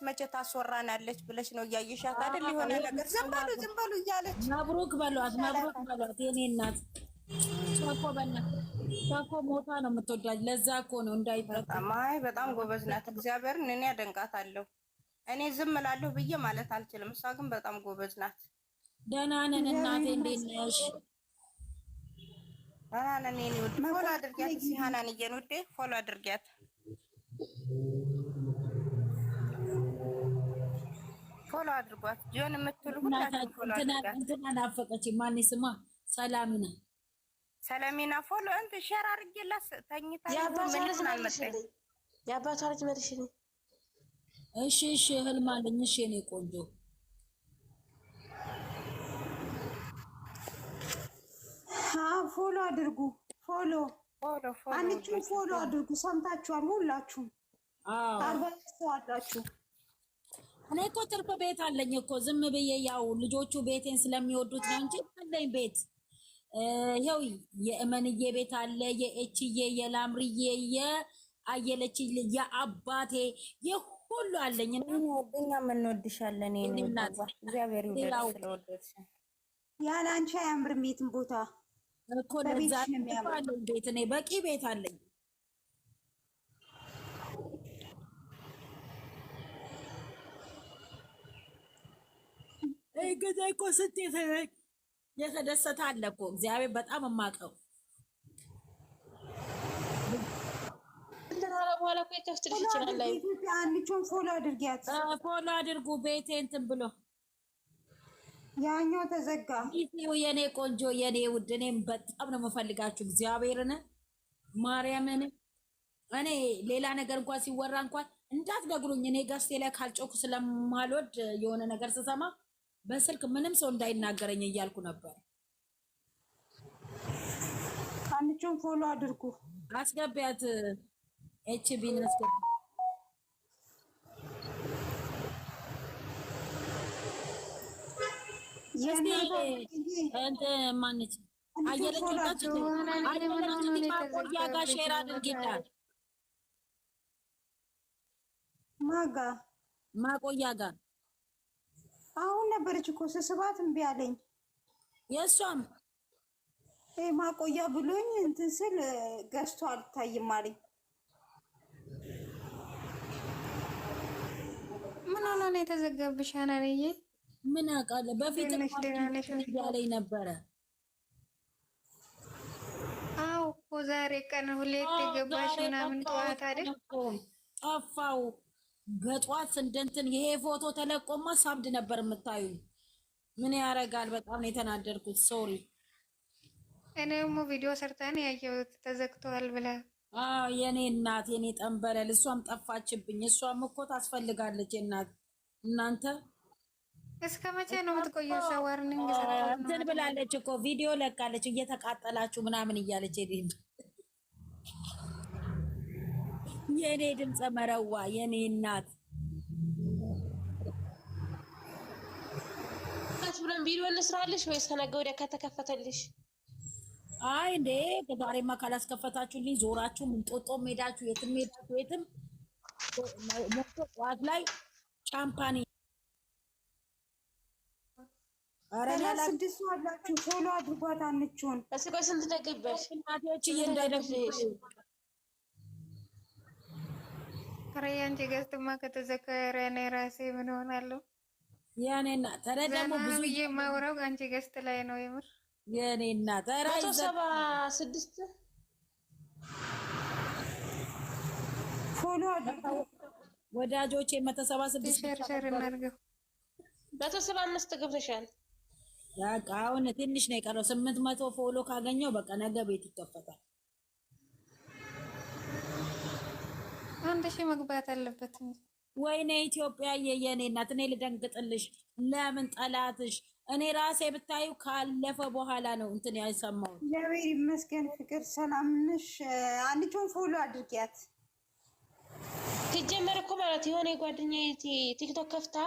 መቼ ታስወራናለች ብለሽ ነው እያየሻት አይደል? የሆነ ነገር ዝም በሉ እያለች መብሩክ በሏት የኔ እናት ቻኮ ሞታ ነው የምትወዳጅ። ለዛ እኮ ነው እንዳይጠጣ። በጣም ጎበዝ ናት። እግዚአብሔርን እኔ አደንቃታለሁ። እኔ ዝም እላለሁ ብዬ ማለት አልችልም። እሷ ግን በጣም ጎበዝ ናት። ደህና ነን እናቴ፣ እንዴት ነሽ? ደህና ነን የኔ ውድ። ፎሎ አድርጊያት ሲሃናን እየንውዴ ፎሎ አድርጊያት። ፎሎ አድርጓት። ጆን የምትሉ ሁላችሁም ፎሎ አድርጓት። እንትና ናፈቀች። ማን ስማ? ሰላሚና ፎሎ እንትን ሼር አድርጌላት ተኝታ የአባቷ ልጅ መልሽ ነው። እሺ ህልም አለኝ። እሺ የኔ ቆንጆ ፎሎ አድርጉ። ፎሎ አንቺን ፎሎ አድርጉ። ሰምታችኋል ሁላችሁም። አርባችሁ እኔ እኮ ትርፍ ቤት አለኝ እኮ ዝም ብዬ ያው ልጆቹ ቤቴን ስለሚወዱት ነው እንጂ አለኝ ቤት። ይኸው የእመንዬ ቤት አለ፣ የኤችዬ፣ የላምርዬ፣ የአየለች፣ የአባቴ የሁሉ አለኝ። እኛ እንወድሻለን የኔ እናት። እግዚአብሔር ይወድሽ ስለወደድሽ። ያለ አንቺ አያምርም የትም ቦታ እኮ ለዛ ነው ቤት። እኔ በቂ ቤት አለኝ። ገዛ እኮ ስንት የተደሰተ አለ እኮ እግዚአብሔር በጣም የማውቀው በኋላ እኮ ይከፍትልሽ ይችላል። አንቺን ፎሎ አድርጊያት። ፎሎ አድርጉ። ቤቴ እንትን ብሎ ያኛው ተዘጋ። የኔ ቆንጆ የኔ ውድ፣ እኔም በጣም ነው የምፈልጋችሁ እግዚአብሔርን ማርያምን። እኔ ሌላ ነገር እንኳን ሲወራ እንኳን እንዳትነግሩኝ። እኔ ገስቴ ላይ ካልጮኩ ስለማልወድ የሆነ ነገር ስሰማ በስልክ ምንም ሰው እንዳይናገረኝ እያልኩ ነበር። አንቺን ፎሎ አድርጉ። አስገቢያት። ኤችቢን አስገቢ። እንት ማነች አየለች ወጣች። ማቆያ ጋር ሼር አድርጊላት። ማቆያ ጋር አሁን ነበረች እኮ ስስባት እምቢ አለኝ። የእሷም ማቆያ ብሎኝ እንትን ስል ገዝቶ አልታይም አለኝ። ምን ሆነ ነው የተዘጋብሽ? አናንዬ ምን አውቃለሁ። በፊት ያለኝ ነበረ። አዎ እኮ ዛሬ ቀን ሁሌት የገባሽ ምናምን ጠዋት አይደል? ጠፋው በጠዋት እንደንትን ይሄ ፎቶ ተለቆማ ሳብድ ነበር የምታዩኝ። ምን ያረጋል? በጣም ነው የተናደድኩት። ሶሪ። እኔም ቪዲዮ ሰርታን ያየሁት ተዘግቷል ብላ። አዎ የኔ እናት የኔ ጠንበለል፣ እሷም ጠፋችብኝ። እሷም እኮ ታስፈልጋለች እናት። እናንተ እስከ መቼ ነው የምትቆየው? ዋርኒንግ እንትን ብላለች እኮ ቪዲዮ ለቃለች፣ እየተቃጠላችሁ ምናምን እያለች የኔ ድምፀ መረዋ የኔ እናት ብለን ቪዲዮ እንስራልሽ ወይስ ከነገ ወዲያ ከተከፈተልሽ? አይ እንዴ ዛሬማ ካላስከፈታችሁልኝ ዞራችሁ ምንጦጦም ሄዳችሁ የትም ሞቶ ጠዋት ላይ ቻምፓኒ አረና ስድስት ዋላችሁ ፎሎ አድርጓት። አንቺውን እስኪ ቆይ ስንት ነገበሽ እናቴዎች እንዳይደፍሽ ከረያንቺ ገዝትማ ከተዘከረ እኔ ራሴ ምን ሆናለሁ? የኔና ተረደሙ ብዙ የማወራው አንቺ ገዝት ላይ ነው የምር የኔና ተራይ 76 ፎሎ አድርጉ ወዳጆቼ። 176 ሸር እናድርገው። 175 ገብተሻል። በቃ አሁን ትንሽ ነው የቀረው። 800 ፎሎ ካገኘው በቃ ነገ ቤት ይከፈታል። 1000 መግባት አለበት። ወይኔ ኢትዮጵያ የኔ እናት፣ እኔ ልደንግጥልሽ። ለምን ጠላትሽ? እኔ ራሴ ብታዩ ካለፈ በኋላ ነው እንትን ያሰማው። እግዚአብሔር ይመስገን። ፍቅር ሰላም ነሽ? አንቺውን ፎሎ አድርጊያት። ትጀመረ እኮ ማለት የሆነ የጓደኛዬ ቲክቶክ ከፍታ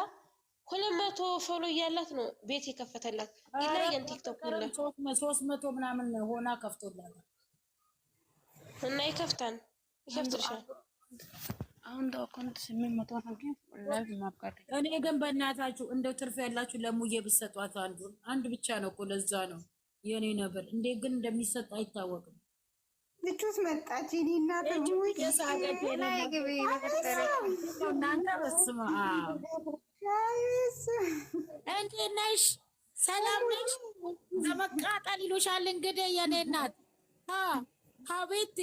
200 ፎሎ እያላት ነው ቤት የከፈተላት። ይላየን ቲክቶክ ሁላ 300 ምናምን ሆና ከፍቶላታል። እና ይከፍታል ይከፍትልሻል። አሁን አካውንት 800 ነው ግን ላይቭ ማብቃት። እኔ ግን በእናታችሁ እንደው ትርፍ ያላችሁ ለሙዬ ብትሰጧት አንድ ብቻ ነው እኮ ለዛ ነው የኔ ነበር። እንዴ ግን እንደሚሰጥ አይታወቅም። ልጁስ መጣች እኔና ደሙዬ የሳገት ላይ ግቢ እናንተ በስማ እንዴ ነሽ? ሰላም ነሽ? በመቃጠል ይሉሻል እንግዲህ የኔ እናት ሀቤቴ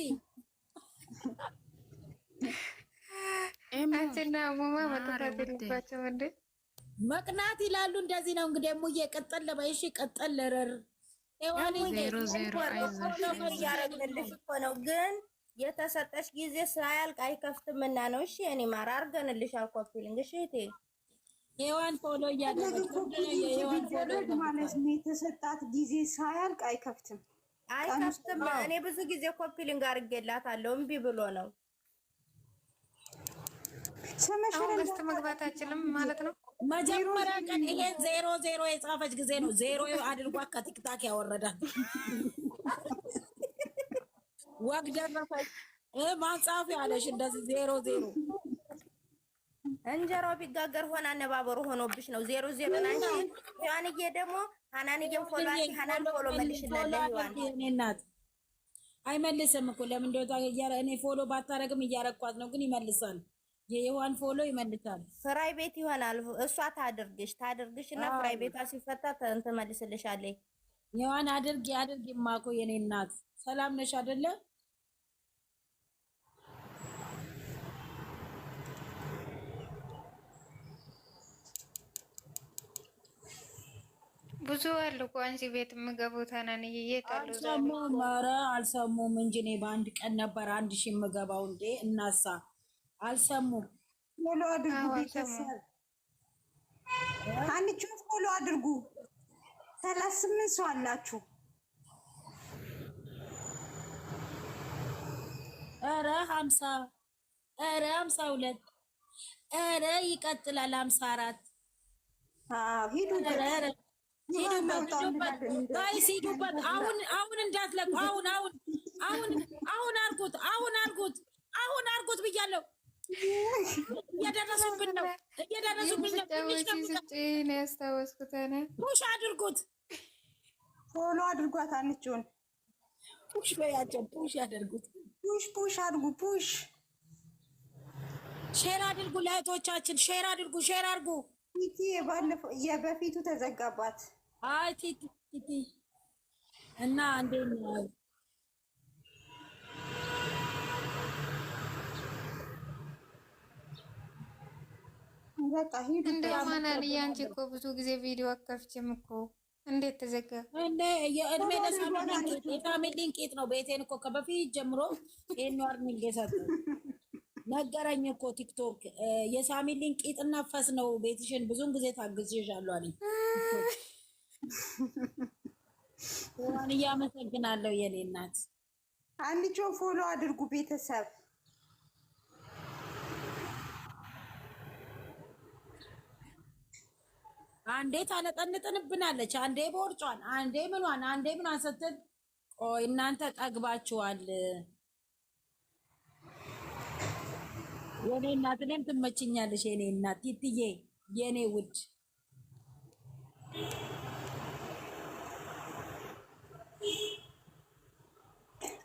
አንቺና ሙማ መጥፋት የለባቸውም እንዴ? መቅናት ይላሉ። እንደዚህ ነው እንግዲህ ሙዬ ቀጠል ለባይሽ ቀጠል ለረር እያረግንልሽ እኮ ነው፣ ግን የተሰጠሽ ጊዜ ሳያልቅ አይከፍትም እና ነው። እሺ እኔ ማር አርገንልሻል ኮፒሊንግ። እሺ እቴ የዋን ፎሎ እያደረግሽ የዋን ፎሎ ማለት ነው። የተሰጣት ጊዜ ሳያልቅ አይከፍትም። እኔ ብዙ ጊዜ ኮፒሊንግ አርጌላታለሁ እምቢ ብሎ ነው። አሁን ገዝት መግባት አይችልም ማለት ነው። መጀመሪያ ቀን ይሄን 00 የጻፈች ጊዜ ነው 0 አድርጓት ከቲክታክ ያወረዳል። ወግ ደረሰች ማንጻፍ ያለሽ እንደዚህ 00 እንጀራው ቢጋገር ሆነ አነባበሩ ሆኖብሽ ነው 00 ናንቺ። ያንዬ ደግሞ ሀናንዬን ፎሎ አንቺ ሀናን ፎሎ መልሽልኝ። የኔ እናት አይመልስም እኮ ለምን እንደው እኔ ፎሎ ባታረግም እያረኳት ነው፣ ግን ይመልሳል። የዋን ፎሎ ይመልሳል። ፍራይ ቤት ይሆናል እሷ ታድርግሽ እና ፍራይ ቤቷ ሲፈታ ትመልስልሻለች። የዋን አድርጊማ እኮ የኔ እናት። ሰላም ነሽ አይደለ? ብዙ አሉ እኮ አንቺ ቤት የምገቡት አናንዬ የት አሉ? አልሰሙም። ኧረ አልሰሙም እንጂ እኔ በአንድ ቀን ነበር 1000 የምገባው እንዴ እናሳ አልሰሙም። ፎሎ አድርጉ ቤተሰብ፣ አንቺን ፎሎ አድርጉ። 38 ሰው አላችሁ። ኧረ 50 ኧረ 52 ኧረ ይቀጥላል 54 ሂዱበት ጋይስ ሂዱበት። አሁን እንዳትለቁ። አሁን አርጉት ብያለሁ። እየደረሱብን ነው። ፑሽ አድርጉት። ፎሎ አድርጓት። አንቺውን ፑሽ በያቸው። ፑሽ ያደርጉት። ፑሽ አድርጉ። ፑሽ ሼር አድርጉ። ለእህቶቻችን ሼር አድርጉ። ቲቲ የበፊቱ ተዘጋባት። አይ ቲቲ እና እንዴት ነው? በቃ ሂዱ። እንደውም አናንዬ አንቺ እኮ ብዙ ጊዜ ቪዲዮ አከፍችም እኮ እንዴት ተዘጋ? እንደ የእድሜ ለሳሚሊን ቂጥ ነው። ቤቴን እኮ ከበፊት ጀምሮ ይሄን ዋርኒንግ የሰጠው ነገረኝ እኮ ቲክቶክ። የሳሚሊን ቂጥና ፈስ ነው ቤትሽን ብዙን ጊዜ ታግዝሻለሁ አለኝ። ዋን እያመሰግናለሁ የኔ እናት። አንቺውን ፎሎ አድርጉ ቤተሰብ። አንዴ ታነጠንጥንብናለች፣ አንዴ ቦርጯን፣ አንዴ ምኗን ስትል ቆይ እናንተ ጠግባችኋል። የኔ እናት እኔም ትመችኛለሽ የኔ እናት ቲትዬ የኔ ውድ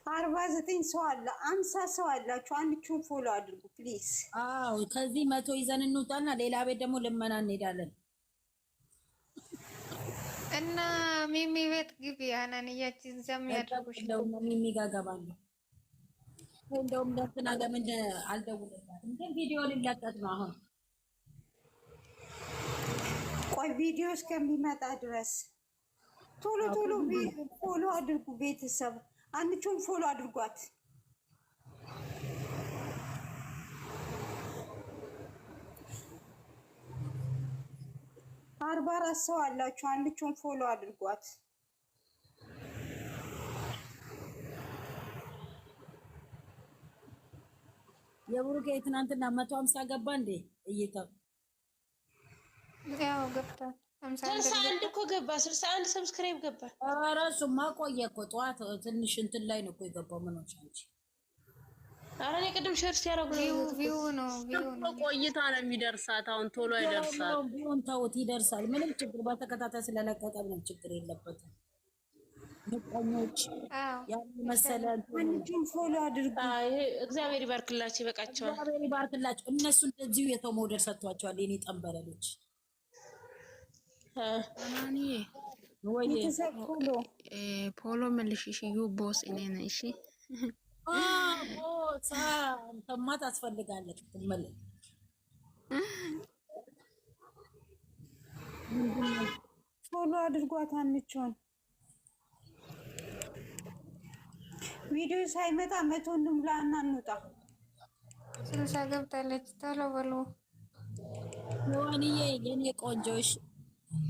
49 ሰው አለ። 50 ሰው አላችሁ። አንቺውን ፎሎ አድርጉ ፕሊዝ። አዎ ከዚህ 100 ይዘን እንውጣና ሌላ ቤት ደግሞ ልመና እንሄዳለን። እና ሚሚ ቤት ግቢ አናንያችን ዘም ያድርጉሽ። ሚሚ ጋር ገባለሁ። እንደውም ለእንትና ለምን አልደውልላትም? ግን ቪዲዮ ሊለቀቅ ነው አሁን። ቆይ ቪዲዮ እስከሚመጣ ድረስ ቶሎ ፎሎ አድርጉ ቤተሰብ። አንቺውን ፎሎ አድርጓት። አርባ 44 ሰው አላችሁ። አንቺውን ፎሎ አድርጓት። የቡሩኬ ትናንትና 150 ገባ እንዴ? እይታው ያው ገብታ 61 እኮ ገባ። 61 ሰብስክራይብ ገባ። ኧረ እሱማ ቆየ እኮ ጠዋት ትንሽ እንትን ላይ ነው እኮ የገባው። ምን ሆነሽ አንቺ? ኧረ እኔ ቅድም ሼር ሲያደርጉ ቪው ነው ቆይታ ነው የሚደርሳት። አሁን ቶሎ ይደርሳል። ቢሆን ተውት፣ ይደርሳል። ምንም ችግር በተከታታይ ስለለቀቀ ምንም ችግር የለበትም። ምቀኞች ያን መሰለ አንቺን ፎሎ አድርጉ። እግዚአብሔር ይባርክላችሁ፣ ይበቃቸዋል። እግዚአብሔር ይባርክላችሁ። እነሱ እንደዚሁ የተው መውደድ ሰጥቷቸዋል። የኔ ጠንበለሎች አማኒ ወይ ፖሎ መልሽሽ ዩ ቦስ እኔ ነኝ። እሺ ቦሳ አንተማ ታስፈልጋለህ። ትመለስ ፎሎ አድርጓት። አንቺን ቪዲዮ ሳይመጣ 100 እንምላና እንውጣ። 60 ገብታለች። ቶሎ በሉ ወንዬ፣ የኔ ቆንጆሽ፣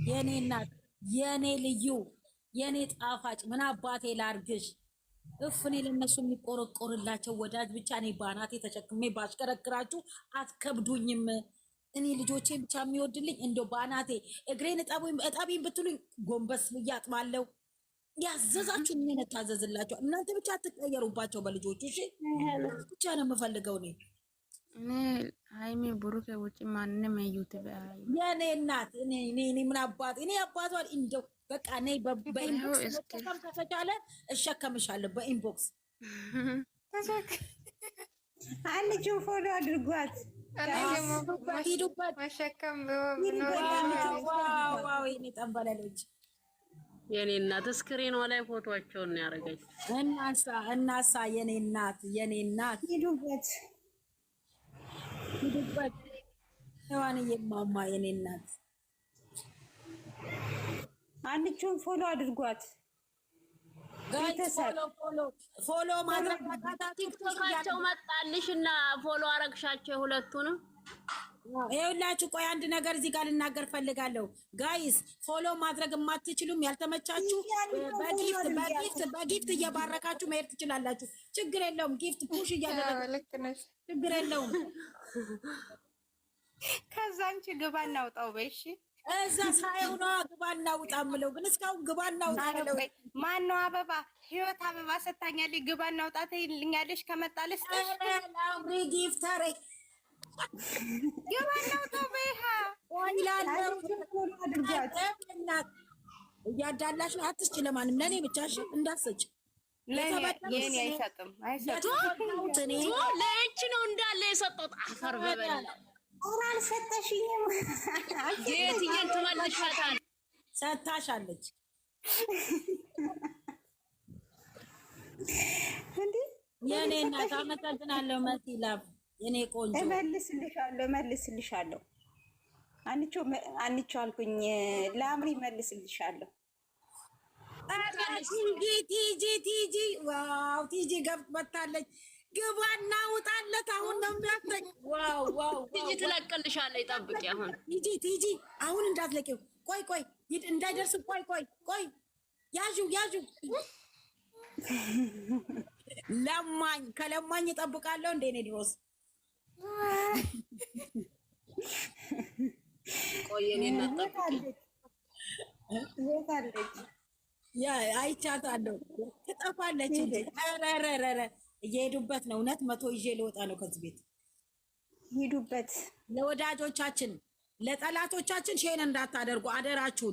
የኔ እናት፣ የኔ ልዩ፣ የኔ ጣፋጭ፣ ምን አባቴ ላርግሽ? እኔ ለነሱ የሚቆረቆርላቸው ወዳጅ ብቻ እኔ ባናቴ ተሸክሜ ባሽከረክራችሁ አትከብዱኝም። እኔ ልጆቼ ብቻ የሚወድልኝ እንደው ባናቴ እግሬን እጠቢኝ ብትሉኝ ጎንበስ ብዬ አጥባለሁ። ያዘዛችሁ ምን ታዘዝላችሁ? እናንተ ብቻ አትቀየሩባቸው በልጆቹ። እሺ ብቻ ነው የምፈልገው እኔ ሃይሚ ብሩክ ውጭ ማንንም ያዩት የኔ እናት እኔ ምን አባት እኔ አባቷን እንደው በቃ እኔ በኢንቦክስ ተከም ከተቻለ እሸከምሻለሁ። በኢንቦክስ አንቺን ፎሎ አድርጓት። ሂዱበት መሸከም ዋው የኔ ጠንበለሎች፣ የኔ እናት ስክሪኗ ላይ ፎቶአቸውን ነው ያደረገች። እናሳ የኔ እናት ሂዱበት ሔዋንዬ ማማ የኔ እናት አንቺን ፎሎ አድርጓት። ፎሎ ማድረግ ቲክቶካቸው መጣልሽ እና ፎሎ አረግሻቸው ሁለቱንም። ይኸውላችሁ ቆይ አንድ ነገር እዚህ ጋር ልናገር ፈልጋለሁ። ጋይስ ፎሎ ማድረግ የማትችሉም ያልተመቻችሁ በጊፍት እየባረካችሁ መሄድ ትችላላችሁ። ችግር የለውም። ጊፍት ፑሽ እያደረጋችሁ ችግር የለውም። ከዛ አንቺ ግባ እናውጣው በይሽ። እዛ ሳይሆን ግባ እናውጣ የምለው ግን እስካሁን ግባ እናውጣ ብለው ማነው? አበባ ህይወት አበባ ሰታኛለች። ግባ እናውጣ ትይልኛለሽ ከመጣለሽ ላምሪ ጊፍተር ግባ እናውጣው በይሃ እያዳላሽ ነው። አትስጭ ለማንም ለእኔ ብቻሽ እንዳሰጭ ለእኔ አይሰጥም ለእንቺ ነው እንዳለ የሰጠሁት። አፈር በበላ አልሰጠሽኝም። የትዬን ትመልሻታል። ሰታሻለች እንዴ የኔ እናት አመሰግናለሁ። መሲ ላፍ የኔ ቆንጆ እመልስልሻለሁ። አንቺ አልኩኝ ላምሪ እመልስልሻለሁ። ቲጂ ዋው ቲጂ ገብታለች። ግባና ውጣለት። አሁን ነው የሚያሰኝ። ዋው ቲጂ ትለቅልሻለች። ጠብቂ። አሁን ቲጂ አሁን እንዳትለቂው። ቆይ እንዳይደርስ። ቆይ ያዡ ለማኝ ከለማኝ እጠብቃለሁ። እንደ እኔ ድሮስ ቆይ እኔ እናጠብቂ። አይቻታለሁ። ትጠፋለች እንጂ ረረረረ እየሄዱበት ነው። እውነት 100 ይዤ ልወጣ ነው ከዚህ ቤት። ሂዱበት። ለወዳጆቻችን ለጠላቶቻችን ሼን እንዳታደርጉ አደራችሁን።